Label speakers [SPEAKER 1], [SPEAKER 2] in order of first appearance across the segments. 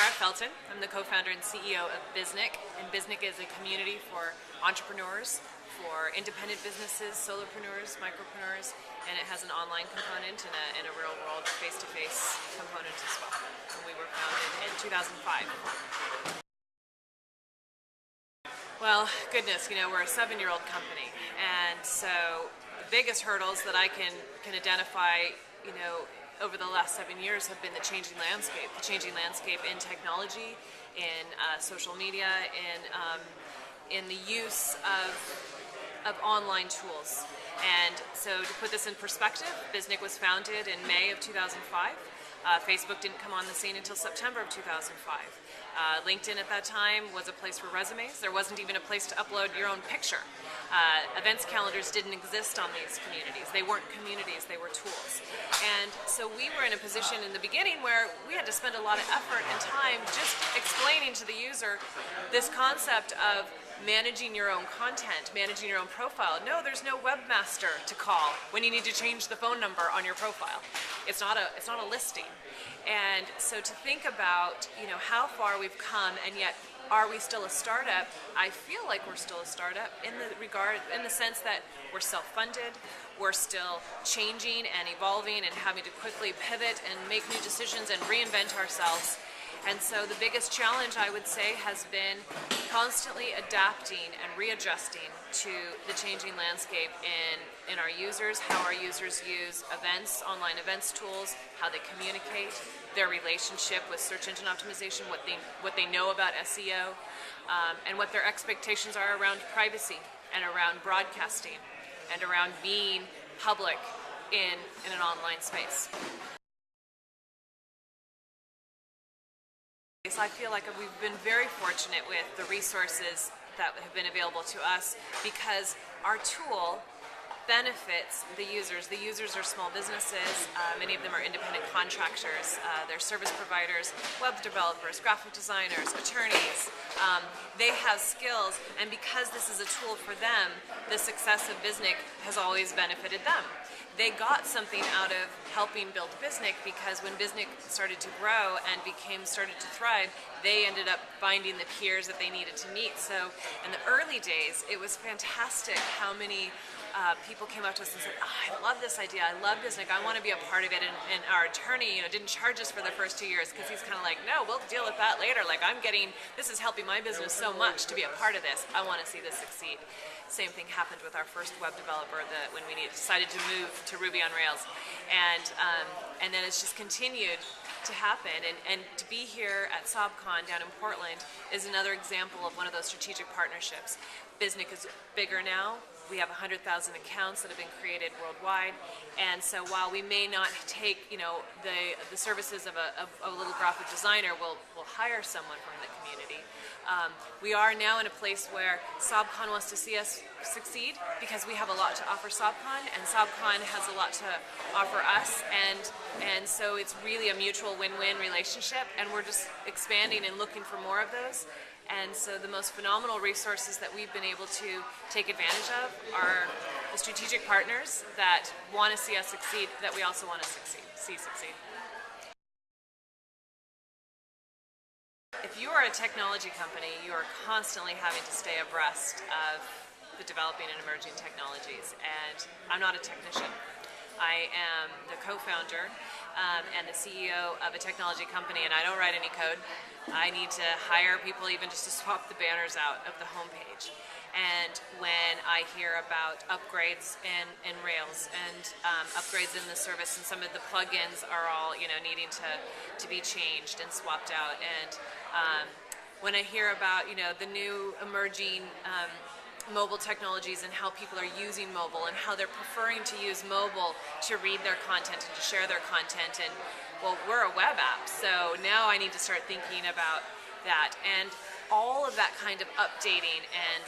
[SPEAKER 1] Lara Feltin. I'm the co-founder and CEO of Biznik, and Biznik is a community for entrepreneurs, for independent businesses, solopreneurs, micropreneurs, and it has an online component and a real-world face-to-face component as well. And we were founded in 2005. Well, goodness, we're a 7-year-old company, and so the biggest hurdles that I can identify, over the last 7 years have been the changing landscape in technology, in social media, in the use of online tools. And so to put this in perspective, Biznik was founded in May of 2005. Facebook didn't come on the scene until September of 2005. LinkedIn at that time was a place for resumes. There wasn't even a place to upload your own picture. Events calendars didn't exist on these communities. They weren't communities, they were tools. And so we were in a position in the beginning where we had to spend a lot of effort and time just explaining to the user this concept of managing your own content, managing your own profile. No, there's no webmaster to call when you need to change the phone number on your profile. It's not a listing. And so to think about, how far we've come, and yet are we still a startup? I feel like we're still a startup in the sense that we're self-funded, we're still changing and evolving and having to quickly pivot and make new decisions and reinvent ourselves. And so the biggest challenge, I would say, has been constantly adapting and readjusting to the changing landscape in our users, how our users use events, online events tools, how they communicate, their relationship with search engine optimization, what they know about SEO, and what their expectations are around privacy and around broadcasting and around being public in an online space. I feel like we've been very fortunate with the resources that have been available to us because our tool benefits the users. The users are small businesses. Many of them are independent contractors. They're service providers, web developers, graphic designers, attorneys. They have skills, and because this is a tool for them, the success of Biznik has always benefited them. They got something out of helping build Biznik because when Biznik started to grow and started to thrive, they ended up finding the peers that they needed to meet. So in the early days, it was fantastic how many people came up to us and said, I love this idea, I love Biznik, I want to be a part of it. And our attorney didn't charge us for the first 2 years because he's kind of like, no, we'll deal with that later. Like, this is helping my business so much to be a part of this. I want to see this succeed. Same thing happened with our first web developer when we decided to move to Ruby on Rails. And then it's just continued to happen. And to be here at SobCon down in Portland is another example of one of those strategic partnerships. Biznik is bigger now. We have 100,000 accounts that have been created worldwide, and so while we may not take, the services of a little graphic designer, we'll hire someone from the community. We are now in a place where SobCon wants to see us succeed because we have a lot to offer SobCon, and SobCon has a lot to offer us, and so it's really a mutual win-win relationship, and we're just expanding and looking for more of those. And so the most phenomenal resources that we've been able to take advantage of are the strategic partners that want to see us succeed, that we also want to see succeed. If you are a technology company, you are constantly having to stay abreast of the developing and emerging technologies. And I'm not a technician. I am the co-founder and the CEO of a technology company, and I don't write any code. I need to hire people even just to swap the banners out of the homepage. And when I hear about upgrades in Rails and upgrades in the service, and some of the plugins are all needing to be changed and swapped out, and when I hear about the new emerging mobile technologies and how people are using mobile and how they're preferring to use mobile to read their content and to share their content, and well, we're a web app, so now I need to start thinking about that. And all of that kind of updating and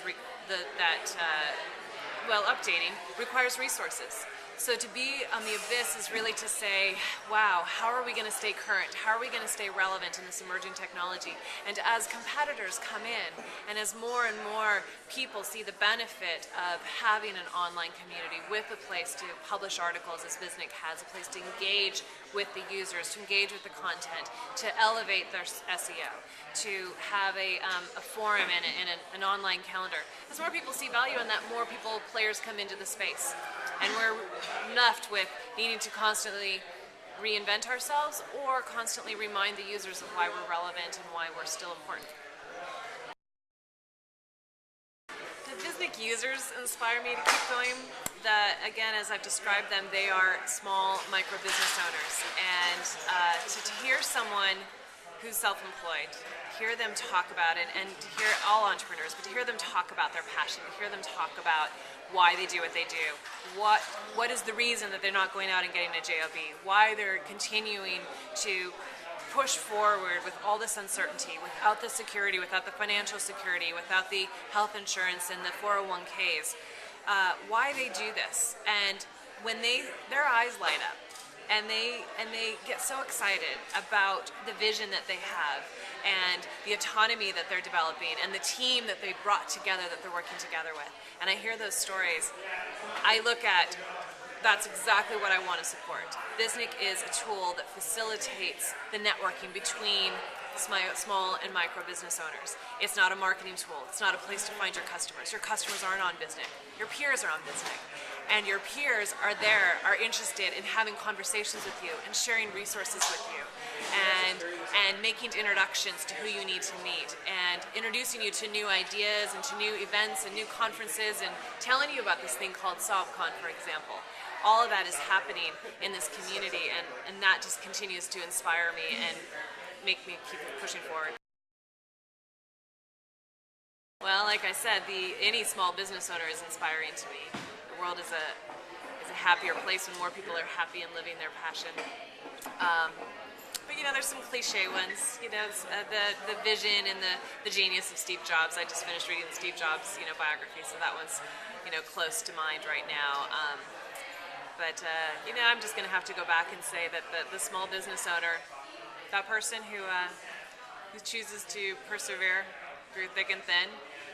[SPEAKER 1] updating requires resources. So to be on the abyss is really to say, wow, how are we going to stay current? How are we going to stay relevant in this emerging technology? And as competitors come in, and as more and more people see the benefit of having an online community with a place to publish articles, as Biznik has, a place to engage with the users, to engage with the content, to elevate their SEO, to have a forum and an online calendar. As more people see value in that, more players come into the space. And we're left with needing to constantly reinvent ourselves or constantly remind the users of why we're relevant and why we're still important. The Biznik users inspire me to keep going. Again, as I've described them, they are small micro business owners. And to hear someone who's self-employed, hear them talk about it, and to hear all entrepreneurs, but to hear them talk about their passion, to hear them talk about why they do what they do, what is the reason that they're not going out and getting a job, why they're continuing to push forward with all this uncertainty, without the security, without the financial security, without the health insurance and the 401ks, why they do this. And when their eyes light up, and they get so excited about the vision that they have and the autonomy that they're developing and the team that they brought together, that they're working together with. And I hear those stories. I look at, that's exactly what I want to support. Biznik is a tool that facilitates the networking between small and micro business owners. It's not a marketing tool. It's not a place to find your customers. Your customers aren't on Biznik. Your peers are on Biznik. And your peers are interested in having conversations with you and sharing resources with you and making introductions to who you need to meet and introducing you to new ideas and to new events and new conferences and telling you about this thing called SolveCon, for example. All of that is happening in this community, and that just continues to inspire me and make me keep pushing forward. Well, like I said, any small business owner is inspiring to me. The world is a happier place when more people are happy and living their passion. But there's some cliche ones. The vision and the genius of Steve Jobs. I just finished reading the Steve Jobs biography, so that one's close to mind right now. But I'm just going to have to go back and say that the small business owner, that person who chooses to persevere through thick and thin,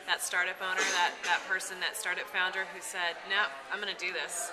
[SPEAKER 1] that startup owner, that person, that startup founder who said, no, I'm going to do this.